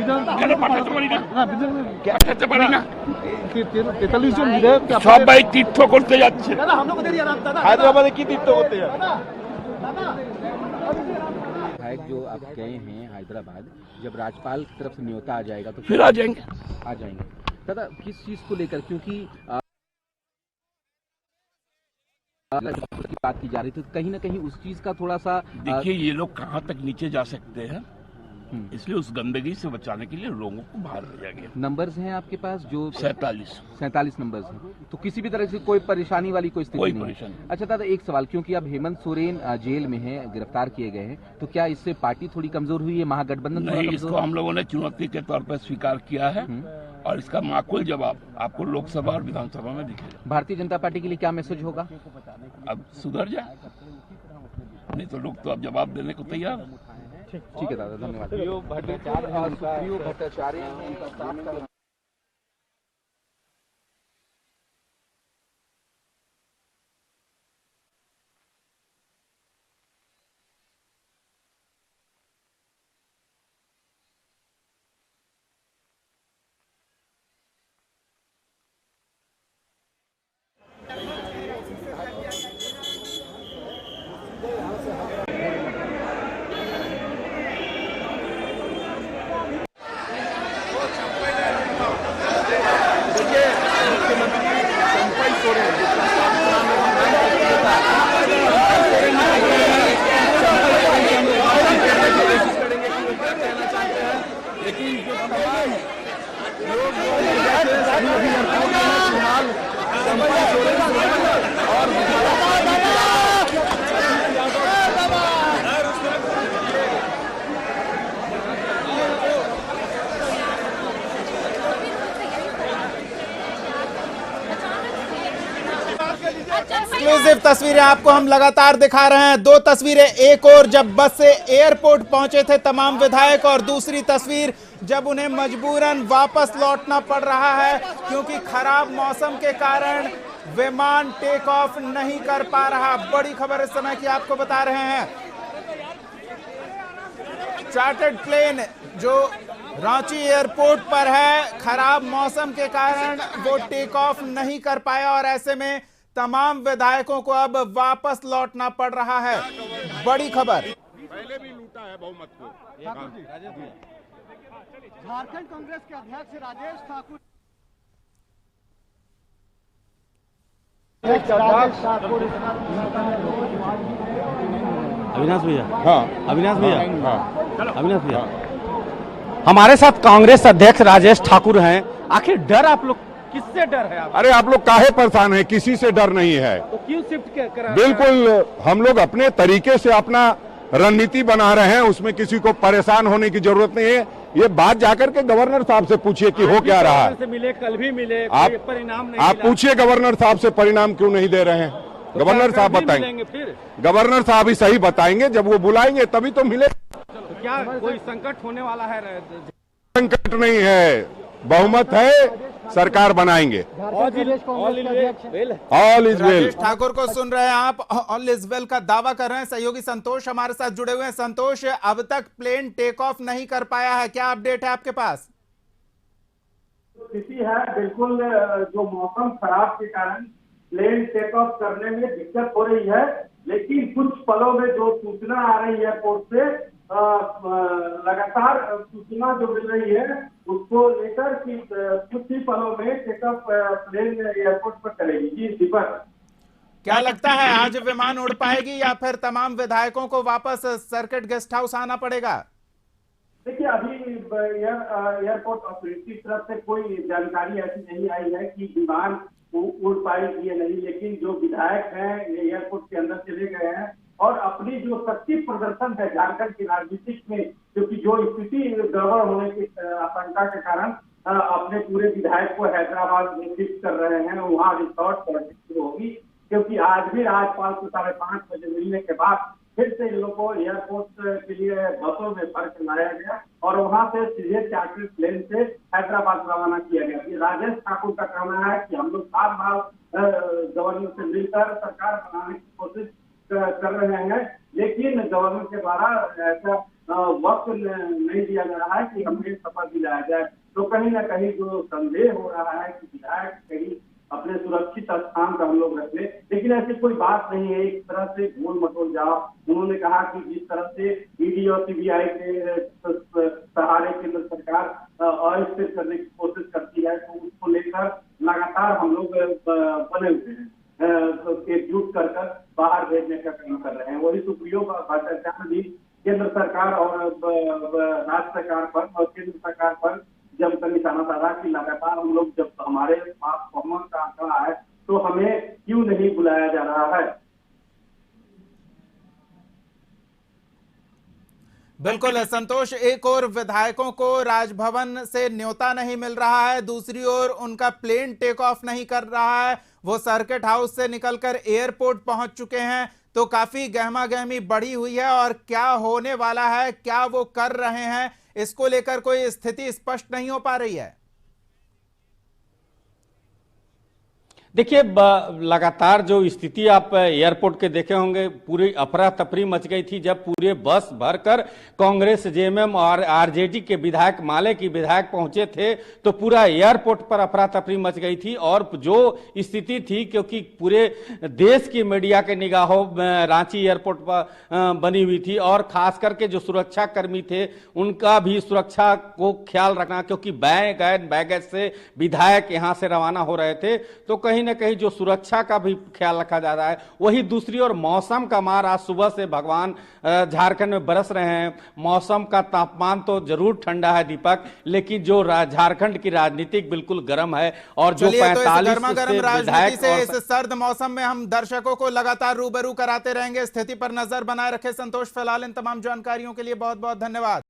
জন বিধায়ক সবাই তীর্থ করতে যাচ্ছে। হায়দ্রাবাদে কি তীর্থ করতে যাচ্ছে? विधायक जो अब गए हैं हैदराबाद, जब राज्यपाल की तरफ से न्योता आ जाएगा तो फिर आ जाएंगे। दादा किस चीज को लेकर, क्योंकि की बात की जा रही थी, तो कहीं ना कहीं उस चीज का थोड़ा सा देखिए ये लोग कहाँ तक नीचे जा सकते हैं, इसलिए उस गंदगी से बचाने के लिए लोगों को बाहर भेजा गया। नंबर्स हैं आपके पास जो 47 नंबर्स हैं, तो किसी भी तरह से कोई परेशानी वाली कोई स्थिति नहीं है। अच्छा दादा एक सवाल, क्योंकि अब हेमंत सोरेन जेल में हैं, गिरफ्तार किए गए हैं, तो क्या इससे पार्टी थोड़ी कमजोर हुई है, महागठबंधन नहीं? इसको हम लोगों ने चुनौती के तौर पर स्वीकार किया है और इसका माकूल जवाब आपको लोकसभा और विधानसभा में दिखेगा। भारतीय जनता पार्टी के लिए क्या मैसेज होगा? अब सुधर जाए, नहीं तो लोग तो अब जवाब देने को तैयार है। ठीक है दादा, धन्यवाद। भट्टाचार्य एक्सक्लूसिव तस्वीरें आपको हम लगातार दिखा रहे हैं। दो तस्वीरें, एक और जब बस से एयरपोर्ट पहुंचे थे तमाम विधायक, और दूसरी तस्वीर जब उन्हें मजबूरन वापस लौटना पड़ रहा है क्योंकि खराब मौसम के कारण विमान टेक ऑफ नहीं कर पा रहा। बड़ी खबर इस समय की आपको बता रहे हैं। चार्टर्ड प्लेन जो रांची एयरपोर्ट पर है, खराब मौसम के कारण वो टेक ऑफ नहीं कर पाया और ऐसे में तमाम विधायकों को अब वापस लौटना पड़ रहा है। बड़ी खबर। पहले भी लूटा है बहुमत को। झारखंड कांग्रेस के अध्यक्ष राजेश ठाकुर अविनाश भैया, हाँ अविनाश भैया, हाँ अविनाश भैया, हमारे साथ कांग्रेस अध्यक्ष राजेश ठाकुर हैं। आखिर डर आप लोग किससे डर है? अरे आप लोग काहे परेशान हैं? किसी से डर नहीं है। तो क्यों शिफ्ट कर? बिल्कुल हम लोग अपने तरीके से अपना रणनीति बना रहे हैं, उसमें किसी को परेशान होने की जरूरत नहीं है। ये बात जाकर के गवर्नर साहब से पूछिए कि हो क्या रहा है। मिले, कल भी मिले, आप परिणाम नहीं आप पूछिए गवर्नर साहब से परिणाम क्यों नहीं दे रहे हैं। तो गवर्नर साहब बताएंगे, फिर गवर्नर साहब ही सही बताएंगे। जब वो बुलाएंगे तभी तो मिले। तो क्या कोई संकट होने वाला है? संकट नहीं है, बहुमत है, सरकार बनाएंगे। All is well. ठाकुर को सुन रहे हैं आप, ऑल इज वेल का दावा कर रहे हैं। सहयोगी संतोष हमारे साथ जुड़े हुए हैं। संतोष, अब तक प्लेन टेक ऑफ नहीं कर पाया है, क्या अपडेट है आपके पास? स्थिति है बिल्कुल, जो मौसम खराब के कारण प्लेन टेक ऑफ करने में दिक्कत हो रही है, लेकिन कुछ पलों में जो सूचना आ रही है एयरपोर्ट से, लगातार सूचना जो मिल रही है उसको लेकर कि कुछ ही पलों में टेकअप प्लेन एयरपोर्ट पर चलेगी। जी दीपक, क्या लगता है आज विमान उड़ पाएगी या फिर तमाम विधायकों को वापस सर्किट गेस्ट हाउस आना पड़ेगा? देखिए अभी एयरपोर्ट अथॉरिटी की तरफ से कोई जानकारी ऐसी नहीं आई है कि विमान उड़ पाएगी या नहीं, लेकिन जो विधायक हैं एयरपोर्ट के अंदर चले गए हैं और अपनी जो शक्ति प्रदर्शन है झारखंड की राजनीतिक में, क्योंकि जो स्थिति गड़बड़ होने की आशंका के कारण अपने पूरे विधायक को हैदराबाद में शिफ्ट कर रहे हैं। वहाँ रिसोर्ट पॉलिटिक्स शुरू होगी, क्योंकि आज भी राज्यपाल को 5:30 बजे मिलने के बाद फिर से इन लोगों को एयरपोर्ट के लिए बसों में भर के लाया गया और वहां से सीधे चार्टर्ड प्लेन से हैदराबाद रवाना किया गया। राजेश ठाकुर का कहना है कि हम लोग बार गवर्नर से मिलकर सरकार बनाने की कोशिश कर रहे हैं, लेकिन गवर्नर के द्वारा ऐसा वक्त नहीं दिया जा रहा है कि हमें शपथ दिलाया जाए। तो कहीं ना कहीं जो संदेह हो रहा है कि विधायक कहीं अपने सुरक्षित स्थान पर हम लोग रख ले, लेकिन ऐसी कोई बात नहीं है। एक तरह से गोल मटोल जाओ। उन्होंने कहा कि जिस तरह से ईडी और सीबीआई के सहारे केंद्र सरकार अस्थिर करने की कोशिश करती है, तो उसको लेकर लगातार हम लोग बने हुए हैं, एकजुट कर बाहर भेजने का काम कर रहे हैं। वही सुप्रीम भ्रष्टाचार भी केंद्र सरकार और राज्य सरकार पर और केंद्र सरकार पर जमकर निशाना साधा कि लगातार हम लोग जब हमारे पास बहुमत का आंकड़ा है तो हमें क्यों नहीं बुलाया जा रहा है। बिल्कुल संतोष, एक और विधायकों को राजभवन से न्योता नहीं मिल रहा है, दूसरी ओर उनका प्लेन टेक ऑफ नहीं कर रहा है, वो सर्किट हाउस से निकलकर एयरपोर्ट पहुंच चुके हैं। तो काफी गहमा गहमी बढ़ी हुई है और क्या होने वाला है, क्या वो कर रहे हैं, इसको लेकर कोई स्थिति स्पष्ट नहीं हो पा रही है। देखिए, लगातार जो स्थिति आप एयरपोर्ट के देखे होंगे, पूरी अफरा तफरी मच गई थी जब पूरे बस भरकर कांग्रेस, जेएमएम और आरजेडी के विधायक, माले की विधायक पहुंचे थे, तो पूरा एयरपोर्ट पर अफरा तफरी मच गई थी। और जो स्थिति थी, क्योंकि पूरे देश की मीडिया के निगाहों में रांची एयरपोर्ट पर बनी हुई थी, और खास करके जो सुरक्षा कर्मी थे उनका भी सुरक्षा को ख्याल रखना, क्योंकि बैगेज से विधायक यहां से रवाना हो रहे थे, तो कहीं न कहीं जो सुरक्षा का भी ख्याल रखा जा रहा है। वही दूसरी ओर मौसम का मार आज सुबह से भगवान झारखंड में बरस रहे हैं। मौसम का तापमान तो जरूर ठंडा है दीपक, लेकिन जो झारखंड की राजनीतिक बिल्कुल गर्म है। और जो 45 गर्म राजनीति से इस सर्द मौसम में हम दर्शकों को लगातार रूबरू कराते रहेंगे। स्थिति पर नजर बनाए रखे संतोष। फिलहाल इन तमाम जानकारियों के लिए बहुत बहुत धन्यवाद।